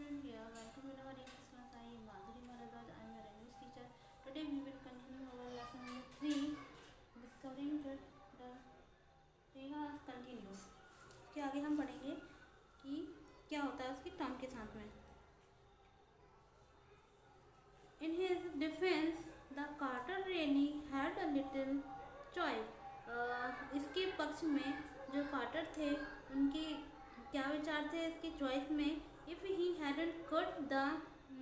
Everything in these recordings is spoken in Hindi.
student here. Welcome in our English class. I am Madhuri Maharaj. I am your English teacher. Today we will continue our lesson number 3, discovering the Reha continues. के आगे हम पढ़ेंगे कि क्या होता है उसकी टर्म के साथ में. In his defense, the Carter really had a little choice. इसके पक्ष में जो कार्टर थे उनके क्या विचार थे इसकी चॉइस में. If he hadn't cut the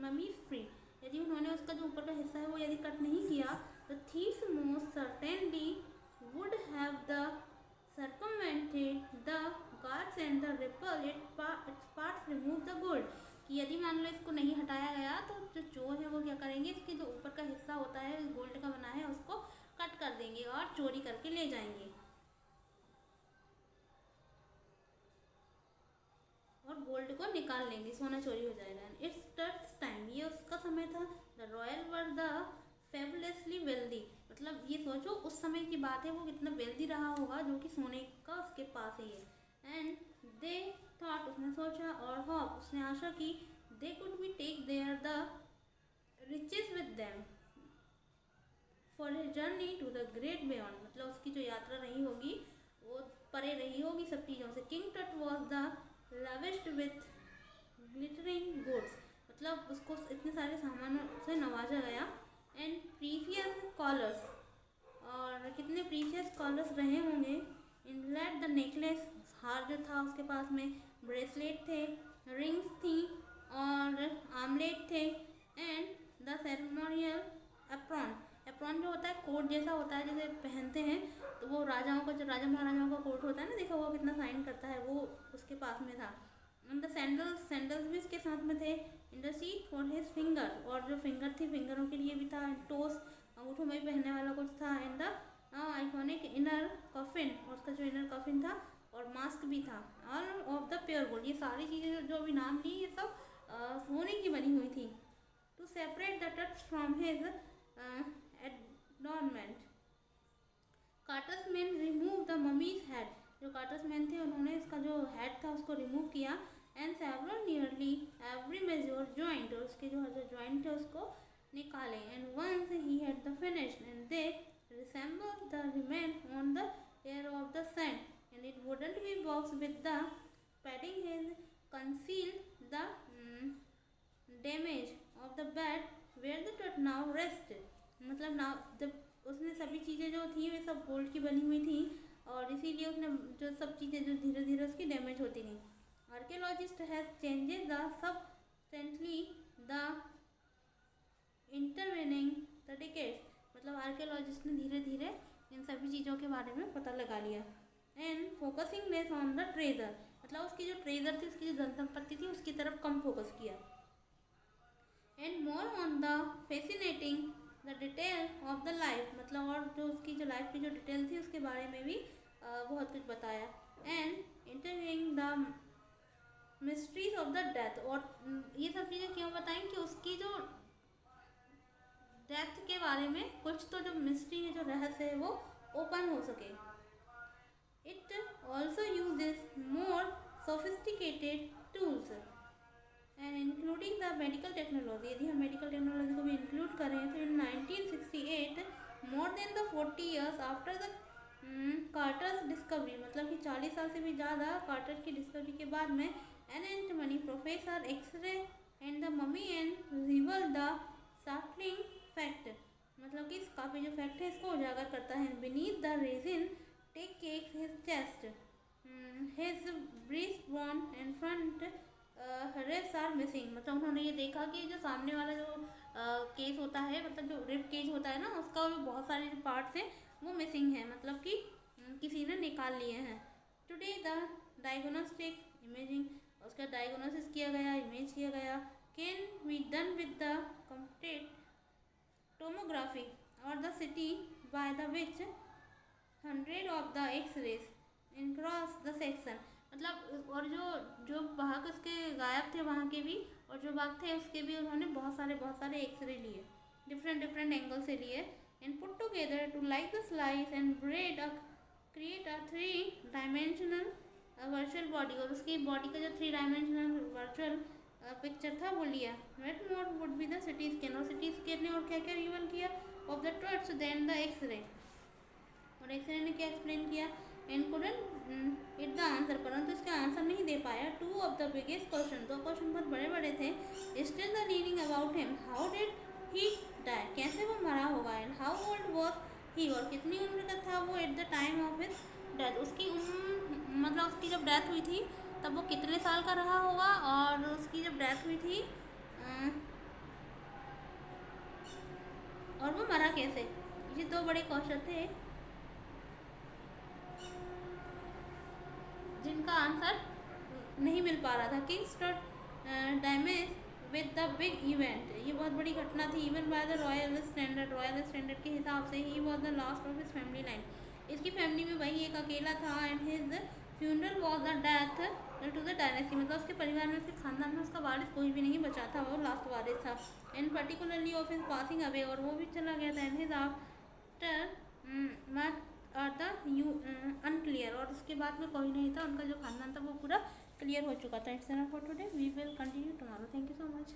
mummies free, यदि उन्होंने उसका जो ऊपर का हिस्सा है वो यदि कट नहीं किया तो thieves most certainly would have the circumvented the guards and the ripple its parts remove the gold. कि यदि मान लो इसको नहीं हटाया गया तो जो चोर है वो क्या करेंगे, इसके जो ऊपर का हिस्सा होता है गोल्ड का बना है उसको कट कर देंगे और चोरी करके ले जाएंगे और गोल्ड को निकाल लेंगे, सोना चोरी हो जाएगा. इट्स टच टाइम, ये उसका समय था. The royal were the fabulously wealthy, मतलब ये सोचो उस समय की बात है, वो कितना वेल्दी रहा होगा जो कि सोने का उसके पास ही है. एंड दे थॉट, उसने सोचा, और होप, उसने आशा की, they could be take their the riches with them for a journey to the great beyond, मतलब उसकी जो यात्रा रही होगी वो परे रही होगी सब चीज़ों से. किंग टट was the lavished with glittering goods, मतलब उसको इतने सारे सामानों से नवाजा गया. एंड प्रीशियस कॉलर्स, और कितने प्रीशियस कॉलर्स रहे होंगे. इनलेट द नेकलेस, हार जो था उसके पास में, ब्रेसलेट थे, रिंग्स थी और आमलेट थे. And the ceremonial apron, apron जो होता है कोट जैसा होता है जैसे पहनते हैं, तो वो राजाओं का, जो राजा महाराजाओं का कोट होता है ना, देखो वो कितना साइन करता है, वो उसके पास में था. एंड द सैंडल्स, सैंडल्स भी इसके साथ में थे. In the seat for his finger, और जो फिंगर थी फिंगरों के लिए भी था. टोस, अंगूठों में भी पहनने वाला कुछ था. एंड द आइकॉनिक इनर कफिन, और उसका जो इनर कफिन था, और मास्क भी था. All of the pure gold, ये सारी चीज़ें जो अभी नाम ली ये सब सोने की बनी हुई थी. To separate the touch from his adornment, Carter's man remove the mummy's head, जो कार्टर्स मैन थे उन्होंने इसका जो हेड था उसको रिमूव किया. And several nearly every major joint, और उसके जो जॉइंट थे उसको निकाले. And once he had the finished and they resemble the remain on the air of the sand, and it wouldn't be box with the padding his conceal the damage of the bed where the Tut now rest, मतलब नाउ जब उसने सभी चीज़ें जो थी वे सब गोल्ड की बनी हुई थी, और इसीलिए उसने जो सब चीज़ें जो धीरे धीरे उसकी डैमेज होती गई. Archaeologist has changes the substantially the intervening the decades, मतलब आर्कियोलॉजिस्ट ने धीरे धीरे इन सभी चीज़ों के बारे में पता लगा लिया. And focusing less on the treasure, मतलब उसकी जो ट्रेजर थी, उसकी जो धन संपत्ति थी उसकी तरफ कम फोकस किया. And more on the fascinating the detail of the life, मतलब और जो उसकी जो लाइफ की जो डिटेल थी उसके बारे में भी बहुत कुछ बताया. And interviewing the mysteries of the death, और ये सब चीज़ें क्यों बताएं कि उसकी जो डेथ के बारे में कुछ तो जो मिस्ट्री है, जो रहस्य है वो ओपन हो सके. It also uses more sophisticated tools and including the medical technology, यदि हम मेडिकल टेक्नोलॉजी को भी इंक्लूड करें तो इन 1968, more than the 40 years after the कार्टर्स discovery, मतलब कि 40 साल से भी ज़्यादा कार्टर की डिस्कवरी के बाद में, an anatomy professor x-ray and the mummy and reveal the startling fact, मतलब कि काफ़ी जो फैक्ट है इसको उजागर करता है. Beneath the resin that caked his chest, his breast bone and front ribs are missing, मतलब उन्होंने ये देखा कि जो सामने वाला जो केस होता है, मतलब जो रिब केज होता है ना, उसका भी बहुत सारे जो पार्ट्स हैं वो मिसिंग है, मतलब कि किसी ने निकाल लिए हैं. टुडे द डायग्नोस्टिक इमेजिंग, उसका डायग्नोसिस किया गया, इमेज किया गया. Can be done with the complete tomography और the CT by the which 100 of the x-rays in cross the section, मतलब और जो जो भाग उसके गायब थे वहाँ के भी, और जो भाग थे उसके भी उन्होंने बहुत सारे एक्सरे लिए, डिफरेंट एंगल से लिए. And put together to like the slice and create a 3 dimensional virtual body, और उसकी बॉडी का जो 3 डायमेंशनल वर्चुअल पिक्चर था वो लिया, right. What would be the CT scan, और सिटी स्कैन ने और क्या क्या रिवील किया, of the truths then the X-ray, और एक्सरे ने क्या एक्सप्लेन किया, and couldn't it the answer, परंतु इसका आंसर नहीं दे पाया। Two of the biggest question, दो क्वेश्चन बहुत बड़े बड़े थे। Still the reading about him, how did he die, कैसे वो मरा होगा, and how old was he, और कितनी उम्र का था वो at the time of his death, उसकी मतलब उसकी जब डेथ हुई थी तब वो कितने साल का रहा होगा, और उसकी जब डेथ हुई थी और वो मरा कैसे। ये दो बड़े क्वेश्चन थे जिनका आंसर नहीं मिल पा रहा था। Kings damage with the big event, ये बहुत बड़ी घटना थी। Even by the royal standard के हिसाब से he was the last of his family line, इसकी फैमिली में वही एक अकेला था। And his funeral was the death to the dynasty, मतलब उसके परिवार में, उसके खानदान में उसका वारिस कोई भी नहीं बचा था, वो लास्ट वारिस था। And particularly of his passing away, और वो भी चला गया था। And his after are the you unclear, और उसके बाद में कोई नहीं था, उनका जो खानदान था वो पूरा क्लियर हो चुका था। It's enough for today, we will continue tomorrow. Thank you so much.